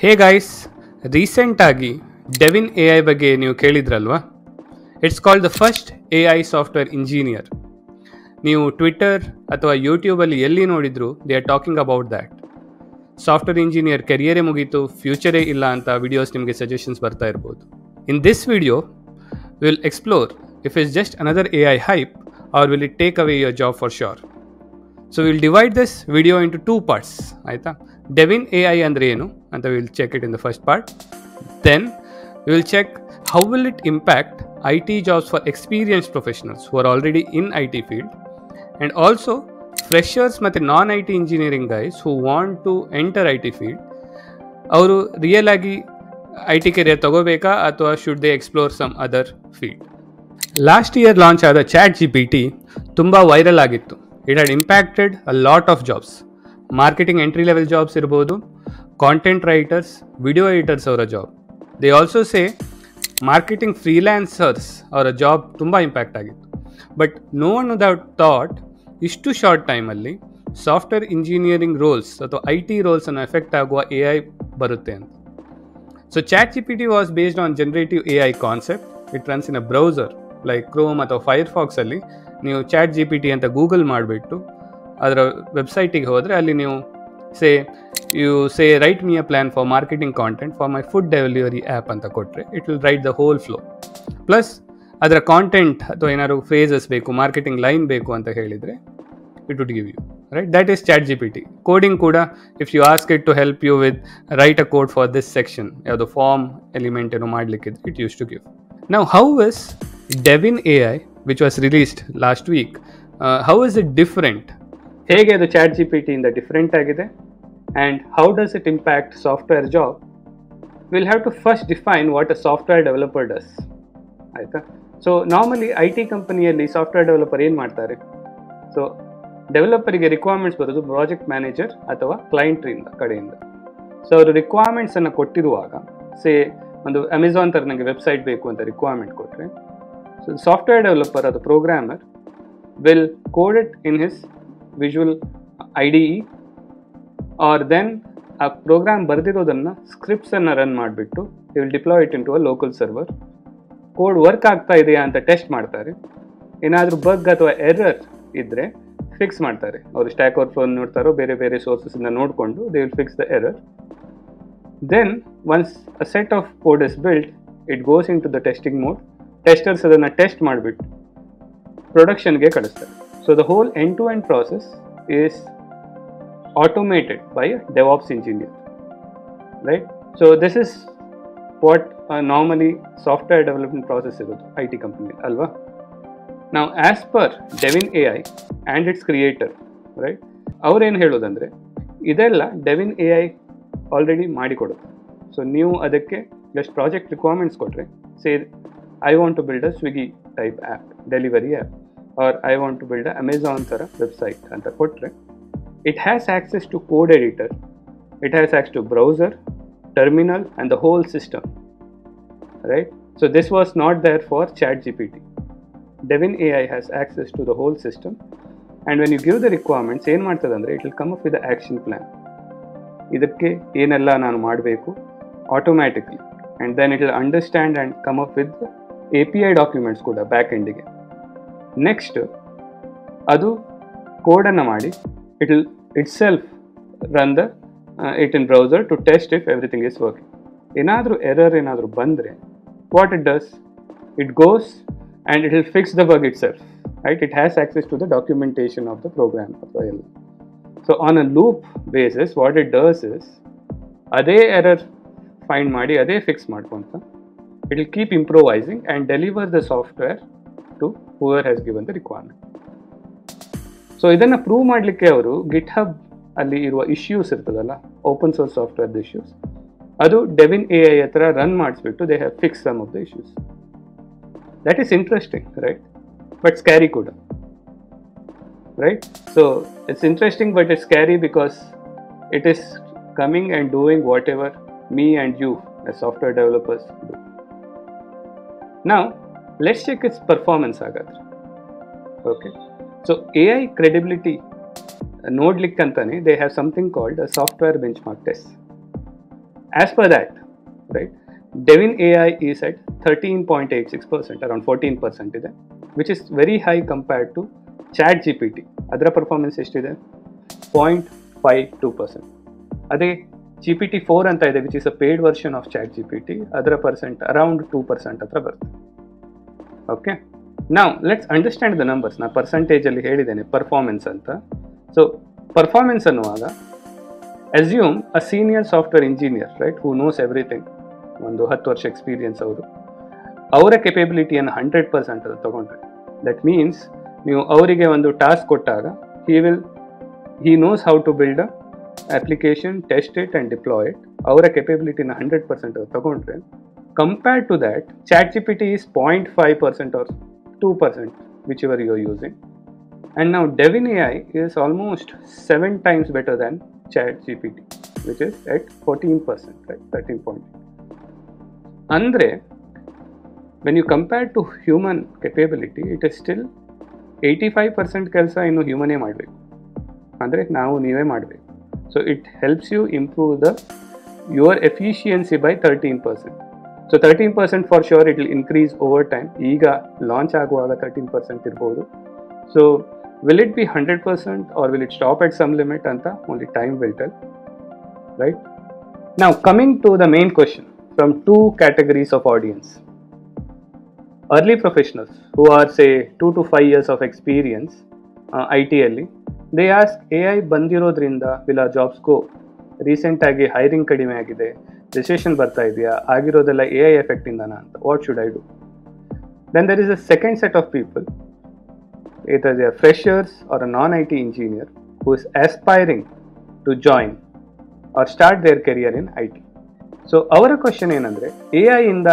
ಹೇ guys, ರೀಸೆಂಟಾಗಿ Devin A I ಬಗ್ಗೆ ನೀವು ಕೇಳಿದ್ರಲ್ವಾ? It's called the first A I software engineer. ನೀವು ಟ್ವಿಟರ್ ಅಥವಾ ಯೂಟ್ಯೂಬಲ್ಲಿ ಎಲ್ಲಿ ನೋಡಿದ್ರು they are talking about that. Software engineer ಕೆರಿಯರೇ ಮುಗೀತು, ಫ್ಯೂಚರೇ ಇಲ್ಲ ಅಂತ ವಿಡಿಯೋಸ್ ನಿಮಗೆ ಸಜೆಷನ್ಸ್ ಬರ್ತಾ ಇರ್ಬೋದು. In this video will explore if it's just another A I hype or will it take away your job for sure. So will divide this video into 2 parts. ಆಯಿತಾ? Devin A I ಅಂದರೆ ಏನು ಅಂತ will check it in the first part. Then we will check how will it impact IT jobs for experienced professionals who are already in IT field, and also freshers ಮತ್ತು ನಾನ್ IT engineering guys who want to enter IT field. ಅವರು real ಆಗಿ IT career ತಗೋಬೇಕಾ ಅಥವಾ should they explore some other field? Last year launch ಆದ ChatGPT ತುಂಬ viral ಆಗಿತ್ತು. It had impacted a lot of jobs. Marketing entry level jobs ಇರ್ಬೋದು, content writers, video editors ಅವರ job. They also say marketing freelancers ಅವರ job ತುಂಬ impact ಆಗಿತ್ತು. But no one thought ಇಷ್ಟು short ಟೈಮಲ್ಲಿ ಸಾಫ್ಟ್ವೇರ್ ಇಂಜಿನಿಯರಿಂಗ್ ರೋಲ್ಸ್ ಅಥವಾ IT ರೋಲ್ಸನ್ನು effect ಆಗುವ AI ಬರುತ್ತೆ ಅಂತ. So ChatGPT was based on generative AI concept. It runs in a browser like Chrome ಅಥವಾ ಫೈರ್ಫಾಕ್ಸಲ್ಲಿ ನೀವು ChatGPT ಅಂತ ಗೂಗಲ್ ಮಾಡಿಬಿಟ್ಟು ಅದರ ವೆಬ್ಸೈಟಿಗೆ ಹೋದರೆ ಅಲ್ಲಿ ನೀವು you say write me a plan for marketing content for my food delivery app ಅಂತ ಕೊಟ್ಟರೆ it will write the whole flow. Plus ಅದರ ಕಾಂಟೆಂಟ್ ಅಥವಾ ಏನಾದ್ರು ಫ್ರೇಸಸ್ ಬೇಕು, ಮಾರ್ಕೆಟಿಂಗ್ ಲೈನ್ ಬೇಕು ಅಂತ ಹೇಳಿದರೆ it would give you, right? That is ChatGPT. Coding ಕೂಡ if you ask it to help you with write a code for this section, ಯಾವುದೋ form element ಏನೋ ಮಾಡಲಿಕ್ಕಿದ್ರೆ it use to give. Now how is Devin A I which was released last week, how is it different? ಹೇಗೆ ಅದು ChatGPT ಇಂದ different ಆಗಿದೆ? And how does it impact software job? We'll have to first define what a software developer does. ಆಯಿತಾ? So normally IT ಕಂಪನಿಯಲ್ಲಿ software developer ಏನು ಮಾಡ್ತಾರೆ? So ಡೆವಲಪರಿಗೆ requirements ಬರೋದು project manager ಅಥವಾ ಕ್ಲೈಂಟ್ರಿಂದ ಕಡೆಯಿಂದ. ಸೊ ಅವರು ರಿಕ್ವೈರ್ಮೆಂಟ್ಸನ್ನು ಕೊಟ್ಟಿರುವಾಗ, ಒಂದು ಅಮೆಝಾನ್ ಥರ ನನಗೆ ವೆಬ್ಸೈಟ್ ಬೇಕು ಅಂತ ರಿಕ್ವೈರ್ಮೆಂಟ್ ಕೊಟ್ಟರೆ, ಸೊ ಸಾಫ್ಟ್ವೇರ್ ಡೆವಲಪರ್ ಅದು programmer will code it in his visual IDE, or then ಆ ಪ್ರೋಗ್ರಾಮ್ ಬರೆದಿರೋದನ್ನು ಸ್ಕ್ರಿಪ್ಟ್ಸನ್ನು ರನ್ ಮಾಡಿಬಿಟ್ಟು they will deploy it into a local server. Code work ಆಗ್ತಾ ಇದೆಯಾ ಅಂತ ಟೆಸ್ಟ್ ಮಾಡ್ತಾರೆ. ಏನಾದರೂ ಬಗ್ ಅಥವಾ ಎರರ್ ಇದ್ದರೆ ಫಿಕ್ಸ್ ಮಾಡ್ತಾರೆ. ಅವರು ಸ್ಟ್ಯಾಕ್ ಓವರ್ಫ್ಲೋ ನೋಡ್ತಾರೋ, ಬೇರೆ ಬೇರೆ ಸೋರ್ಸಸ್ಸಿಂದ ನೋಡಿಕೊಂಡು they will fix the error. Then once a set of code is built, it goes into the testing mode. Testers ಅದನ್ನು ಟೆಸ್ಟ್ ಮಾಡಿಬಿಟ್ಟು ಪ್ರೊಡಕ್ಷನ್ಗೆ ಕಳಿಸ್ತಾರೆ. So the whole end to end process is automated by a DevOps engineer, right? So this is what normally software development process is IT company alva. Now as per Devin AI and its creator, right, ಅವರು ಏನು ಹೇಳೋದಂದರೆ ಇದೆಲ್ಲ Devin A I already ಮಾಡಿಕೊಡುತ್ತೆ. So ನೀವು ಅದಕ್ಕೆ just project requirements ಕೊಟ್ಟರೆ, I want to build a Swiggy type app, delivery app, or I want to build a Amazon ಥರ website ಅಂತ ಕೊಟ್ಟರೆ, it has access to code editor, it has access to browser, terminal and the whole system, right? So this was not there for ChatGPT. Devin AI has access to the whole system, and when you give the requirements, ಏನು ಮಾಡ್ತದೆ ಅಂದರೆ it will come up with the action plan. ಇದಕ್ಕೆ ಏನೆಲ್ಲ ನಾನು ಮಾಡಬೇಕು automatically, and then it will understand and come up with the API documents ಕೂಡ back ಎಂಡಿಗೆ. Next ಅದು ಕೋಡನ್ನು ಮಾಡಿ it will itself run it in browser to test if everything is working. ಏನಾದರೂ error ಏನಾದರೂ ಬಂದರೆ what it does, it goes and it will fix the bug itself, right? It has access to the documentation of the program ಅಥವಾ ಎಲ್ಲ. So on a loop basis what it does is ಅದೇ error find ಮಾಡಿ ಅದೇ fix ಮಾಡ್ಕೊಂತ it will keep improvising and deliver the software to whoever has given the requirement. So ಇದನ್ನು prove ಮಾಡಲಿಕ್ಕೆ ಅವರು GitHub ಅಲ್ಲಿ ಇರುವ ಇಶ್ಯೂಸ್ ಇರ್ತದಲ್ಲ, ಓಪನ್ ಸೋರ್ಸ್ ಸಾಫ್ಟ್ವೇರ್ದು ಇಶ್ಯೂಸ್, ಅದು ಡೆವಿನ್ ಎ ಐ ಹತ್ರ ರನ್ ಮಾಡಿಸ್ಬಿಟ್ಟು they have fix some of the issues. That is interesting, right? But scary ಕೂಡ, right? So it's interesting but it's scary because it is coming and doing whatever me and you as software developers do. ನಾವು let's check its performance ಹಾಗಾದ್ರೆ. Okay, so AI credibility ನೋಡ್ಲಿಕ್ಕಂತಾನೆ they have something called a software benchmark test. As per that, right, Devin AI is at 13.86%, around 14% ಇದೆ, which is very high compared to Chat GPT. ಅದರ performance ಎಷ್ಟಿದೆ? 0.52%. ಅದೇ GPT-4 ಅಂತ ಇದೆ, which is a paid version of chat GPT. ಅದರ percent around 2% ಹತ್ರ ಬರುತ್ತೆ. Okay, ನಾವು ಲೆಟ್ಸ್ ಅಂಡರ್ಸ್ಟ್ಯಾಂಡ್ ದ ನಂಬರ್ಸ್. ನಾನು ಪರ್ಸೆಂಟೇಜಲ್ಲಿ ಹೇಳಿದ್ದೇನೆ ಪರ್ಫಾರ್ಮೆನ್ಸ್ ಅಂತ. ಸೊ ಪರ್ಫಾರ್ಮೆನ್ಸ್ ಅನ್ನುವಾಗ assume a senior software engineer, right, who knows everything, ಒಂದು 10 ವರ್ಷ ಎಕ್ಸ್ಪೀರಿಯನ್ಸ್ ಅವರ ಕೆಪಬಿಲಿಟಿಯನ್ನು 100% ಅದು ತಗೊಂಡ್ರೆ, ದಟ್ ಮೀನ್ಸ್ ನೀವು ಅವರಿಗೆ ಒಂದು ಟಾಸ್ಕ್ ಕೊಟ್ಟಾಗ he knows how to build a application, test it and deploy it. ಅವರ ಕೆಪಬಿಲಿಟಿನ 100% ತಗೊಂಡ್ರೆ, compared to that ChatGPT is 0.5% or 2%, whichever you are using. And now Devin AI is almost 7 times better than ChatGPT, which is at 14%, right? 13. Andre, when you compare to human capability, it is still 85% ಕೆಲಸ ಇನ್ನು ಹ್ಯೂಮನೇ ಮಾಡಬೇಕು, ಅಂದರೆ ನಾವು ನೀವೇ ಮಾಡಬೇಕು. So it helps you improve your efficiency by 13%. So 13% for sure it will increase over time. ಈಗ launch ಆಗುವಾಗ 13% ಇರ್ಬೋದು. So will it be 100% or will it stop at some limit ಅಂತ only time will tell, right? Now coming to the main question from 2 categories of audience. Early professionals who are say 2 to 5 years of experience IT ಅಲ್ಲಿ, they ask AI ಬಂದಿರೋದ್ರಿಂದ will our jobs go? Recent ಆಗಿ hiring ಕಡಿಮೆ ಆಗಿದೆ, recession ಬರ್ತಾ ಇದೆಯಾ, ಆಗಿರೋದೆಲ್ಲ AI effect ಇಂದನಾ ಅಂತ, what should I do? Then there is a second set of people, either they are freshers or a non-IT engineer who is aspiring to join or start their career in IT. So ಅವರ question ಏನಂದರೆ, AI ಇಂದ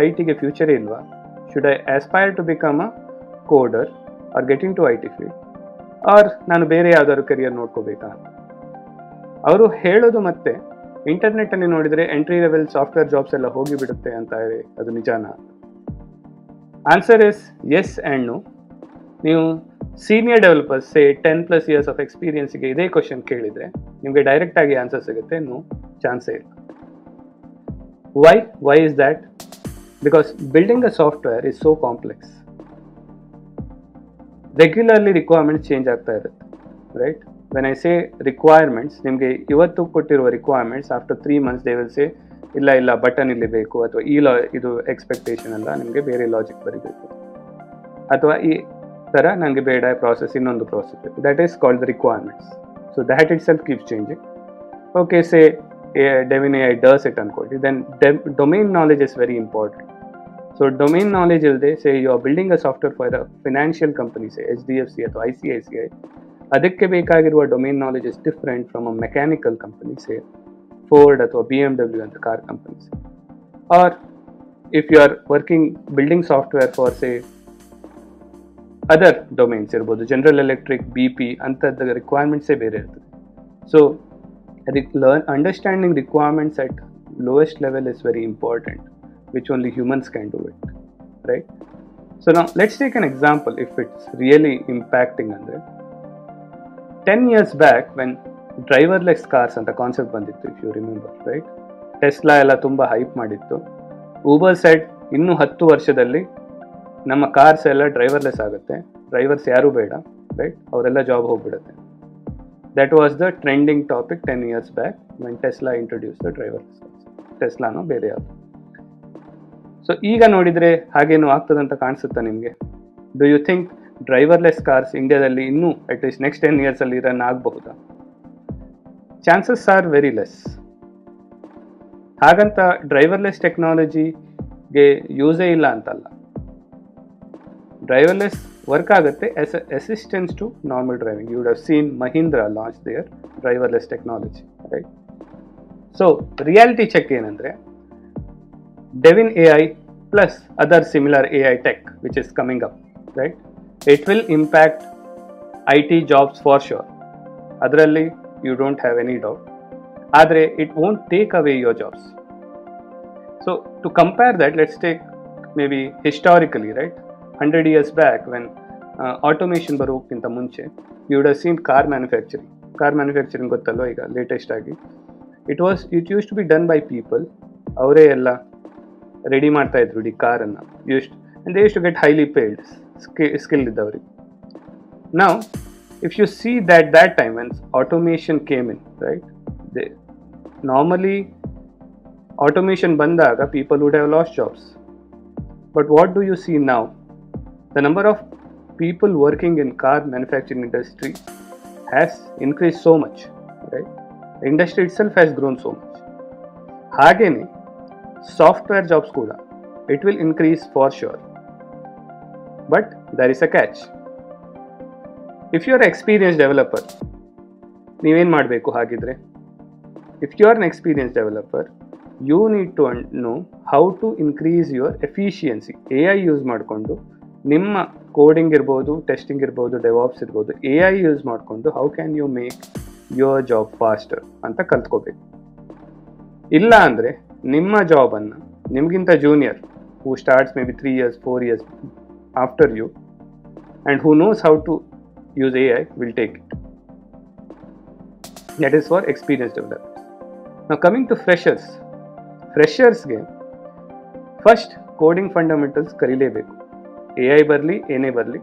ಐಟಿಗೆ future ಇಲ್ವಾ? Should I aspire to become a coder or get into IT field, or ನಾನು ಬೇರೆ ಯಾವ್ದಾದ್ರು career ನೋಡ್ಕೋಬೇಕಾ ಅಂತ ಅವರು ಹೇಳೋದು. ಮತ್ತೆ ಇಂಟರ್ನೆಟ್ಟಲ್ಲಿ ನೋಡಿದರೆ ಎಂಟ್ರಿ ಲೆವೆಲ್ ಸಾಫ್ಟ್ವೇರ್ ಜಾಬ್ಸ್ ಎಲ್ಲ ಹೋಗಿಬಿಡುತ್ತೆ ಅಂತ ಇದೆ, ಅದು ನಿಜಾನಾ? Answer is yes and no. ನೀವು senior developers say 10+ years of ಎಕ್ಸ್ಪೀರಿಯನ್ಸ್ಗೆ ಇದೇ ಕ್ವಶನ್ ಕೇಳಿದರೆ ನಿಮಗೆ ಡೈರೆಕ್ಟಾಗಿ ಆನ್ಸರ್ ಸಿಗುತ್ತೆ, ನೋ, ಚಾನ್ಸೇ ಇಲ್ಲ. Why is that? Because building a software is so complex. Regularly requirements change ಆಗ್ತಾ ಇರುತ್ತೆ, right? When I say requirements, ನಿಮಗೆ ಇವತ್ತು ಕೊಟ್ಟಿರುವ requirements after 3 months they will say ಇಲ್ಲ ಬಟನ್ ಇಲ್ಲಿ ಬೇಕು, ಅಥವಾ ಇದು ಎಕ್ಸ್ಪೆಕ್ಟೇಷನ್ ಅಲ್ಲ, ನಿಮಗೆ ಬೇರೆ ಲಾಜಿಕ್ ಬರೀಬೇಕು, ಅಥವಾ ಈ ಥರ ನನಗೆ ಬೇಡ ಪ್ರಾಸೆಸ್, ಇನ್ನೊಂದು process, that is called the requirements. So that it self keeps changing. Okay, say Devin AI does it ಅನ್ಕೊಳ್ಳಿ, then domain knowledge is very important. So domain knowledge ಇಲ್ಲದೆ, say you are building a software for a financial company, say HDFC ಅಥವಾ ICICI, ಅದಕ್ಕೆ ಬೇಕಾಗಿರುವ domain knowledge is different from a mechanical company, say Ford ಅಥವಾ BMW ಅಂತ car companies. Or if you are building software for say other domains ಇರ್ಬೋದು, general electric, BP ಅಂಥದ್ದು ರಿಕ್ವೈರ್ಮೆಂಟ್ಸೇ ಬೇರೆ ಇರ್ತದೆ. So understanding requirements at lowest level is very important, which only humans can do it, right? So now let's take an example if it's really impacting. Andre 10 years back when driverless cars anta concept bandittu, if you remember, right? Tesla ಎಲ್ಲ ತುಂಬಾ hype ಮಾಡಿತ್ತು. Uber said ಇನ್ನು 10 ವರ್ಷದಲ್ಲಿ ನಮ್ಮ cars ಎಲ್ಲ driverless ಆಗುತ್ತೆ, drivers ಯಾರು ಬೇಡ, ರೈಟ್? ಅವರೆಲ್ಲ ಜಾಬ್ ಹೋಗ್ಬಿಡುತ್ತೆ. That was the trending topic 10 years back when Tesla introduced the driverless cars. Teslano ಬೇರೆ ಯಾವುದು. ಸೊ ಈಗ ನೋಡಿದರೆ ಹಾಗೇನು ಆಗ್ತದಂತ ಕಾಣಿಸುತ್ತಾ ನಿಮಗೆ? Do you think driverless cars ಇಂಡಿಯಾದಲ್ಲಿ ಇನ್ನೂ ಅಟ್ಲೀಸ್ಟ್ ನೆಕ್ಸ್ಟ್ 10 years ಅಲ್ಲಿ ರನ್ ಆಗಬಹುದಾ? Chances are very less. ಹಾಗಂತ ಡ್ರೈವರ್ಲೆಸ್ ಟೆಕ್ನಾಲಜಿಗೆ ಯೂಸೇ ಇಲ್ಲ ಅಂತಲ್ಲ. ಡ್ರೈವರ್ಲೆಸ್ ವರ್ಕ್ ಆಗುತ್ತೆ as a assistance to normal driving. You would have seen Mahindra launch their driverless technology, right? So reality check ಏನಂದರೆ, Devin AI plus other similar AI tech which is coming up, right? It will impact IT jobs for sure. Adralli you don't have any doubt. Adre it won't take away your jobs. So to compare that, let's take maybe historically, right? 100 years back when automation ಬರೋಕ್ಕಿಂತ ಮುಂಚೆ you would have seen car manufacturing. Car manufacturing ಗೊತ್ತಲ್ವ ಈಗ latest ಆಗಿ. It use to be done by people. ಅವರೇ ಎಲ್ಲ ready ಮಾಡ್ತಾ ಇದ್ರು ಇಡೀ ಕಾರನ್ನು and they used to get highly paid, skilled ಇದ್ದವರಿಗೆ. Now if you see that time when automation came in, right, normally automation ಬಂದಾಗ people would have lost jobs. But what do you see now? The number of people working in car manufacturing industry has increased so much, right? The industry itself has grown so much. ಹಾಗೇನೆ software jobs ಕೂಡ it will increase for sure, but there is a catch. If you are an experienced developer, ನೀವೇನು ಮಾಡಬೇಕು ಹಾಗಿದ್ರೆ? If you are an experienced developer, you need to know how to increase your efficiency. AI use ಮಾಡಿಕೊಂಡು ನಿಮ್ಮ coding ಇರ್ಬೋದು, testing ಇರ್ಬೋದು, devops ಇರ್ಬೋದು, AI use ಮಾಡಿಕೊಂಡು how can you make your job faster ಅಂತ ಕಲ್ತ್ಕೋಬೇಕು. ಇಲ್ಲ ಅಂದರೆ ನಿಮ್ಮ ಜಾಬನ್ನು ನಿಮಗಿಂತ junior who starts maybe 3 years, 4 years after you and who knows how to use AI will take it. That is for experienced developers. Now coming to freshers ಗೆ first coding fundamentals ಕಲಿಲೇಬೇಕು. AI ಬರಲಿ ಏನೇ ಬರಲಿ,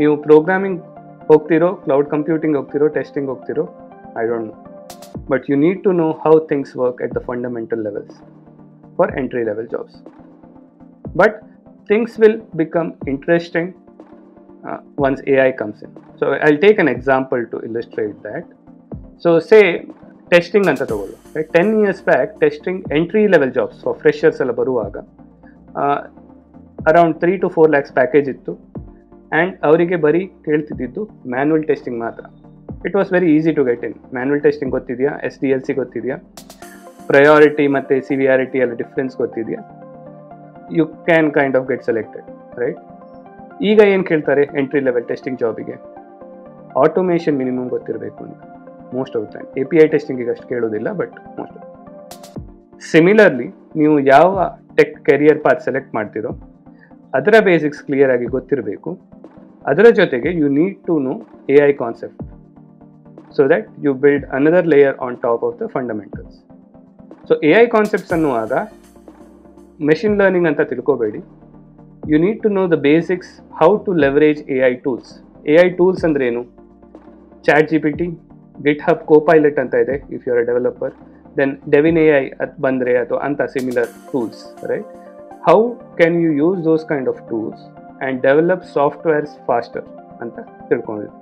ನೀವು programming ಹೋಗ್ತಿರೋ, cloud computing ಹೋಗ್ತಿರೋ, testing ಹೋಗ್ತಿರೋ, I don't know, but you need to know how things work at the fundamental levels for entry level jobs. But things will become interesting once AI comes in. So I'll take an example to illustrate that. So say testing anta tagollu, right? 10 years back testing entry level jobs for freshers alla baruvaga around 3 to 4 lakhs package ittu, and avrige bari keltididdu manual testing matra. It was very easy to get in. Manual testing gottidya, SDLC gottidya, priority ಮತ್ತೆ severity alla difference gottidya, you can kind of get selected, right? ಈಗ ಏನು ಕೇಳ್ತಾರೆ entry level testing ಜಾಬಿಗೆ? Automation minimum ಗೊತ್ತಿರಬೇಕು ಅಂತ most of the time. API ಟೆಸ್ಟಿಂಗಿಗೆ ಅಷ್ಟು ಕೇಳೋದಿಲ್ಲ, ಬಟ್ ಮೋಸ್ಟ್ ಆಫ್. ಸಿಮಿಲರ್ಲಿ ನೀವು ಯಾವ ಟೆಕ್ ಕೆರಿಯರ್ ಪಾತ್ ಸೆಲೆಕ್ಟ್ ಮಾಡ್ತೀರೋ ಅದರ ಬೇಸಿಕ್ಸ್ ಕ್ಲಿಯರ್ ಆಗಿ ಗೊತ್ತಿರಬೇಕು. ಅದರ ಜೊತೆಗೆ you need to know AI concept so that you build another layer on top of the fundamentals. So AI concepts ಅನ್ನುವಾಗ ಮೆಷಿನ್ ಲರ್ನಿಂಗ್ ಅಂತ ತಿಳ್ಕೋಬೇಡಿ. You need to know the basics, how to leverage AI tools. AI tools ಅಂದ್ರೆ ಏನು? ChatGPT, GitHub Copilot ಅಂತ ಇದೆ if you are a developer, then Devin AI ಬಂದರೆ ಅಥವಾ ಅಂತ similar tools, right? How can you use those kind of tools and develop softwares faster ಅಂತ ತಿಳ್ಕೊಂಡಿದ್ವಿ.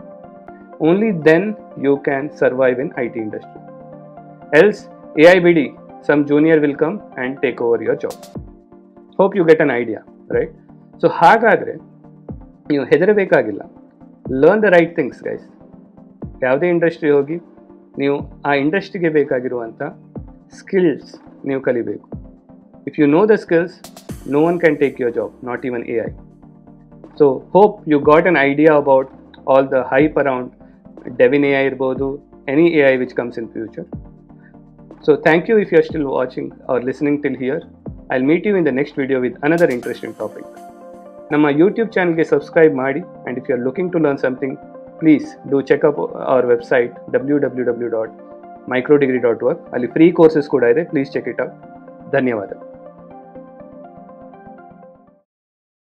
Only then you can survive in IT industry. Else AI ಬಿಡಿ, some junior will come and take over your job. Hope you get an idea, right? So ಹಾಗಾದರೆ ನೀವು ಹೆದರಬೇಕಾಗಿಲ್ಲ. Learn the right things guys. ಯಾವುದೇ industry ಹೋಗಿ ನೀವು ಆ ಇಂಡಸ್ಟ್ರಿಗೆ ಬೇಕಾಗಿರುವಂಥ ಸ್ಕಿಲ್ಸ್ ನೀವು ಕಲಿಬೇಕು. If you know the skills, no one can take your job, not even AI. So hope you got an idea about all the hype around Devin AI ಇರ್ಬೋದು, any AI which comes in future. So thank you if you are still watching or listening till here. I'll meet you in the next video with another interesting topic. ನಮ್ಮ YouTube ಚಾನಲ್ಗೆ subscribe ಮಾಡಿ, and if you are looking to learn something, please do check up our website www.microdegree.work. ಅಲ್ಲಿ free courses ಕೂಡ ಇದೆ, please check it out. ಧನ್ಯವಾದ.